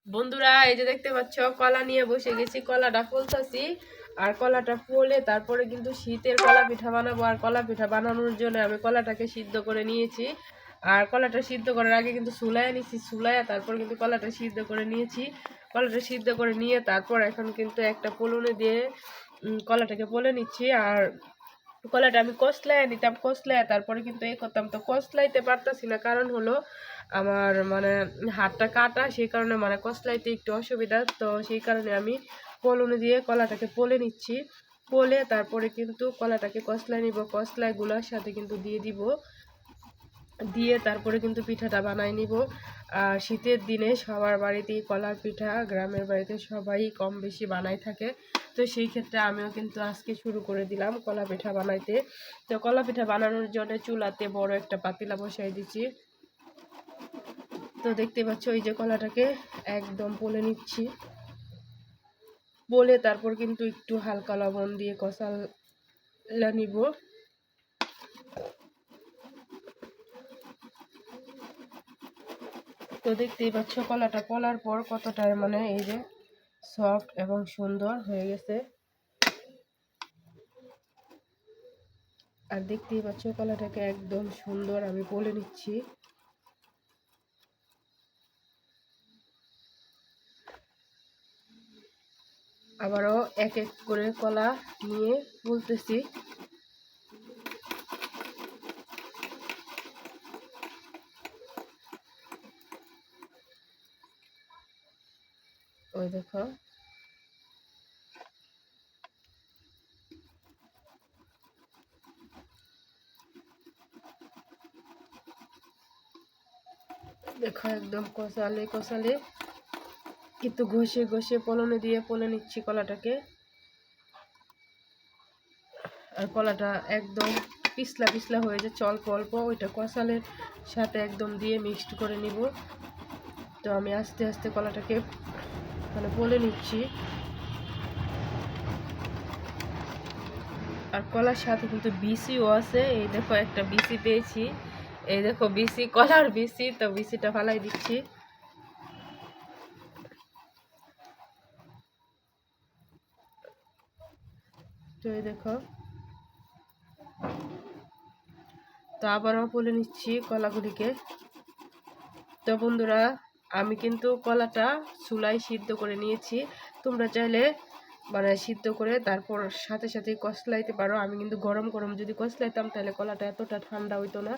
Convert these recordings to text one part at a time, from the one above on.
বন্ধুরা এই যে দেখতে পাচ্ছ কলা নিয়ে বসে গেছি, কলাটা ফলতাছি। আর কলাটা ফলে তারপরে কিন্তু শীতের কলা পিঠা বানাবো। আর কলা পিঠা বানানোর জন্য আমি কলাটাকে সিদ্ধ করে নিয়েছি। আর কলাটা সিদ্ধ করার আগে কিন্তু চুলায় নিয়েছি, চুলায় তারপর কিন্তু কলাটা সিদ্ধ করে নিয়েছি। কলাটা সিদ্ধ করে নিয়ে তারপর এখন কিন্তু একটা পলুনে দিয়ে কলাটাকে পলে নিচ্ছি। আর কলাটা আমি কষলায় নিতাম, কষলায় তারপরে কিন্তু এই করতাম, তো কষলাইতে পারতাছি না, কারণ হলো আমার মানে হাতটা কাটা, সেই কারণে মানে কষলাইতে একটু অসুবিধা। তো সেই কারণে আমি পলুনে দিয়ে কলাটাকে পলে নিচ্ছি। পলে তারপরে কিন্তু কলাটাকে কষলায় নিব, কষলায় গুলার সাথে কিন্তু দিয়ে দিব, দিয়ে তারপরে কিন্তু পিঠাটা বানাই নিব। আর শীতের দিনে সবার বাড়িতেই কলার পিঠা, গ্রামের বাড়িতে সবাই কম বেশি বানাই থাকে। তো সেই ক্ষেত্রে আমিও কিন্তু আজকে শুরু করে দিলাম কলা পিঠা বানাইতে। তো কলা পিঠা বানানোর জন্য চুলাতে বড় একটা পাতিলা বসাই দিচ্ছি। তো দেখতে পাচ্ছ এই যে কলাটাকে একদম পলে নিচ্ছি, বলে তারপর কিন্তু একটু হালকা লবণ দিয়ে কষালা নিব। তো দেখতেই পাচ্ছ কলাটা পলার পর কতটা মানে এই যে সফট এবং সুন্দর হয়ে গেছে। আর দেখতেই পাচ্ছ কলাটাকে একদম সুন্দর আমি পলে নিচ্ছি। আবারও এক এক করে কলা নিয়ে বলতেছি। ওই দেখো দেখো একদম কষালে কষালে কিন্তু ঘষে ঘষে পলনে দিয়ে পলে নিচ্ছি কলাটাকে। আর কলাটা একদম পিছলা পিছলা হয়ে যাচ্ছে অল্প অল্প, ওইটা কষালের সাথে একদম দিয়ে মিক্সড করে নিব। তো আমি আস্তে আস্তে কলাটাকে মানে পলে নিচ্ছি। আর কলার সাথে কিন্তু বিসিও আছে, এই দেখো একটা বিসি পেয়েছি, এই দেখো বিসি, কলার বিসি, তো বিসিটা ফালাই দিচ্ছি। তো এই দেখো, তো আবারও বলে নিচ্ছি কলাগুলিকে। তো বন্ধুরা আমি কিন্তু কলাটা চুলায় সিদ্ধ করে নিয়েছি, তোমরা চাইলে মানে সিদ্ধ করে তারপর সাথে সাথে কষলাইতে পারো। আমি কিন্তু গরম গরম যদি কষলাইতাম তাহলে কলাটা এতটা ঠান্ডা হইতো না।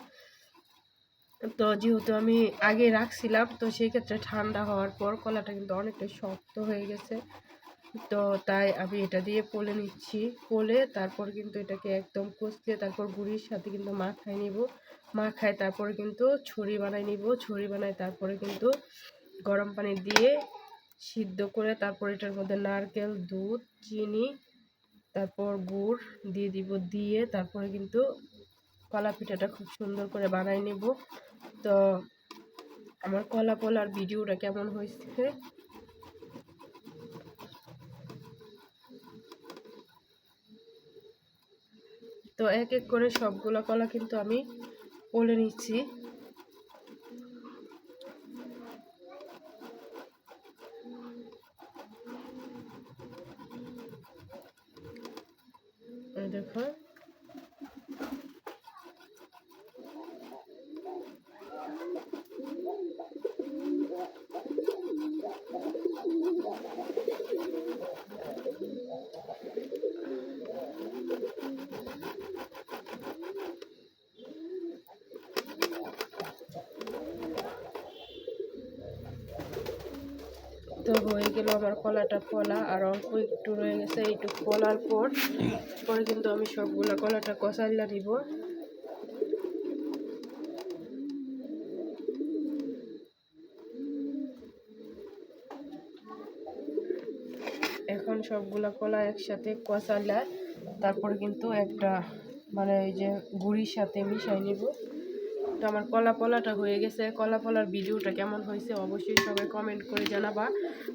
তো যেহেতু আমি আগে রাখছিলাম, তো সেই ক্ষেত্রে ঠান্ডা হওয়ার পর কলাটা কিন্তু অনেকটা শক্ত হয়ে গেছে। তো তাই আমি এটা দিয়ে পলে নিচ্ছি, পলে তারপর কিন্তু এটাকে একদম কষলে তারপর গুঁড়ির সাথে কিন্তু মাখায় নিব। মাখায় তারপরে কিন্তু ছড়ি বানাই নিব, ছড়ি বানাই তারপরে কিন্তু গরম পানি দিয়ে সিদ্ধ করে তারপর এটার মধ্যে নারকেল, দুধ, চিনি, তারপর গুড় দিয়ে দিব, দিয়ে তারপরে কিন্তু কলা পিঠাটা খুব সুন্দর করে বানাই নিব। তো আমার কলা পোলার ভিডিওটা কেমন হয়েছে, তো এক এক করে সবগুলো কলা কিন্তু আমি পলে নিচ্ছি। দেখো তো হয়ে গেল আমার কলাটা ফলা, আর অল্প একটু রয়ে গেছে, এইটুকু ফলার পর পরে কিন্তু আমি সবগুলো কলাটা কষাইলা দিব। এখন সবগুলা কলা একসাথে কষাইলা তারপরে কিন্তু একটা মানে এই যে গুড়ির সাথে মিশাই নিব। তো আমার কলা পলাটা হয়ে গেছে। কলা পলার ভিডিওটা কেমন হয়েছে অবশ্যই সবাই কমেন্ট করে জানাবা।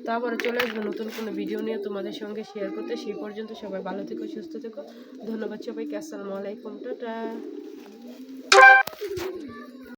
তো আবার চলে আসবো নতুন কোনো ভিডিও নিয়ে তোমাদের সঙ্গে শেয়ার করতে। সেই পর্যন্ত সবাই ভালো থেকো, সুস্থ থেকো। ধন্যবাদ সবাইকে। আসসালামু আলাইকুম, টাটা।